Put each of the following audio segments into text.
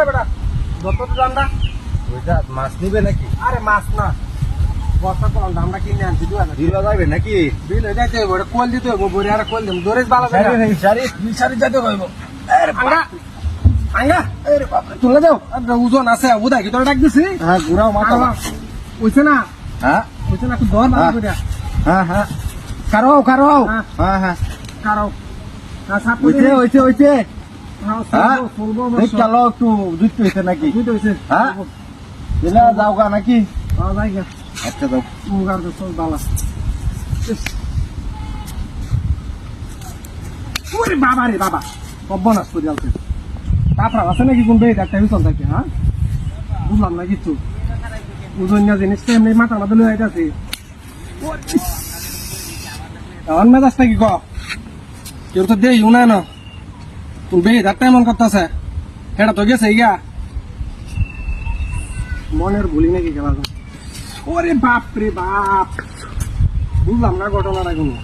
বেটা যত দামটা ওইটা মাছ নিবে নাকি? আরে মাছ না বস্তা কলম দামটা কিনে আনছি দিলা যাবে নাকি? বিল হয়ে যাইতে হবে কোল দিতে হবে বড়ি আর কোল দিম দরেজ ভালো সারি যাতে কইব। আঙ্গা আঙ্গা আরে বাপ রে তুলে দাও আর ওজন আছে উদা কি তোরা ডাক দিছি হ্যাঁ গুড়াও মাথা। ওইছে না হ্যাঁ ওইছে না তুই ধর না কইরা হ্যাঁ হ্যাঁ কারো হ্যাঁ হ্যাঁ কারো না সাপ হইছে হ্যাঁ হ্যাঁ ফুলবো দেখ চলো একটু যুক্ত হইছে নাকি? বুঝতে হইছে হ্যাঁ দিলা যাও গা নাকি? যাই গা আচ্ছা যাও। মুগার তো সব বালা ওরে বাবা রে বাবা অব্বনাস করে আলতে তারপর আছে নাকি কোন বেদ একটা হিসল থাকে হ্যাঁ বুঝলাম না কিছু ওজন না জিনিসটা এমনি মাথার মধ্যে লয়ে যাচ্ছে এখন মেজাজটা কি ক কেউ তো দেই উনা না কোন বেদ একটা এমন করতেছে এটা তো গেছে ইয়া মনের ভুলি নাকি গেল ওরে বাপ রে বাপ বুঝলাম না ঘটনাটা কোনো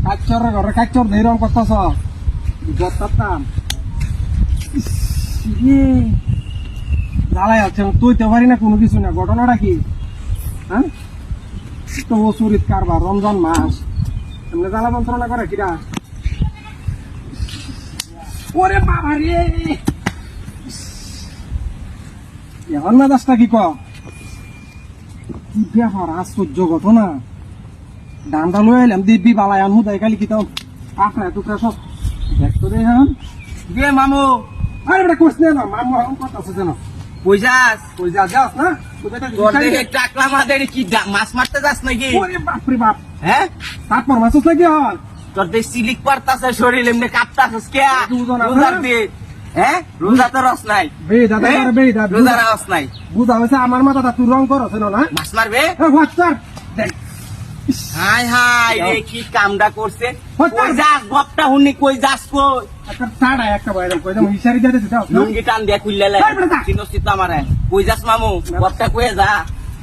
কাচ্চর ঘরে কাচ্চর ধৈরম করতেছ গতাম জ্বালাই আছে তুই তো পারি না কোনো কিছু না ঘটনাটা কি হ্যাঁ তো ও চুরিত কারবার রমজান মাস এমনি জ্বালা যন্ত্রণা করে কিরা ওরে বাবা রে এখন না দাসটা কি ব্যাপার আশ্চর্য ঘটনা ডান্ডা লয়ে এলাম দিব্যি বালাই আনমু দেয় খালি কি তো আপনার টুকরা সব দেখতো রে এখন গে মামু আরে বেটা কোস না মামু এখন কথা আছে জানো কইজাস কই যাস না তোর দেখে টাকলা মাদের কি মাছ মারতে যাস নাকি? ওরে বাপ রে বাপ হ্যাঁ তারপর মাসুস নাকি হয় তোর দেখ সিলিক পারতাছে শরীর এমনি কাঁপতাছিস কে? ওজন আছে রোজার না? দিন হ্যাঁ রোজা তো রস নাই বে দাদা হ্যাঁ? বে দাদা রোজার রস নাই বুঝা হয়েছে আমার মাথাটা তুই রং করছ না মাছ মারবে? হোয়াটসঅ্যাপ দেখ হাই হাই রে কি কামডা করছে। হ্যাঁ, কই যাস গপটা হুনি কই যাস কই? একটা ছাড়া একটা বাইরে কই দাম হিসারি দিতে দাও লুঙ্গি টান দিয়ে খুললে হ্যাঁ, বেটা। চিনছিস তো আমারে কই যাস মামু গপটা কই যা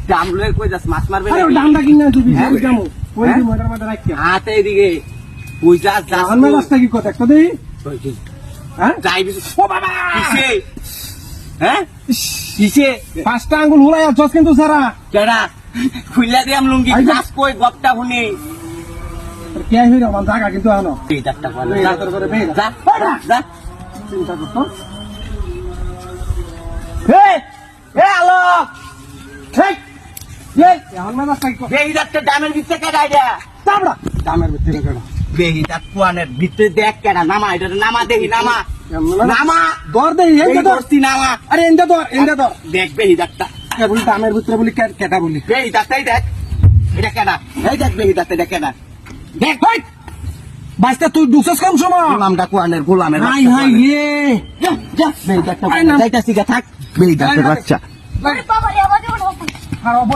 দাম লয়ে কই যাস মাছ মারবে আরে নাকি? ডান্ডা কিনে দিবি হ্যাঁ? কই যামু কই হ্যাঁ? দি মডার মধ্যে রাখিয়া হাতে এদিকে কই যাস যাস আমার রাস্তা কি কথা একটা দেই কই? হ্যাঁ যাইবি ও বাবা কিসে হ্যাঁ কিসে পাঁচটা আঙ্গুল হুলাই আছস কিন্তু সারা কেডা খুললা দিয়াম লুঙ্গি আই যা। যাস কই গপটা হুনি কে হইরা আমার জায়গা কিন্তু আনো এই ডাক্তার বলে এই যা ডাক্তার করে বেই যা যা চিন্তা করতো এ এ আলোক ঠিক এই এখন না রাস্তা কি কথা এই ডাক্তার দামের ভিতরে কেডা আইডা চাবড়া দামের ভিতরে কেন বেহি তার কুয়ানের ভিতরে দেখ কেডা নামা এটা নামা দেখি নামা নামা দর দেই এই এই দর করছি নামা আরে এন্ডা দর দেখ বেহি ডাক্তার বলি দামের ভিতরে বলি কেটা বলি বেহি ডাক্তার দেখ এটা কেডা এই দেখ বেহি ডাক্তার এটা কেডা দেখ ভাই বাইস্তা তুই দুসস কম সময় গোলামটা কুয়ানের গোলামের হাই হাই রে যা যা বেহি ডাক্তার আরে নাম- যাইতাছি গা থাক বেহি ডাক্তার বাচ্চা বাবা রে আবার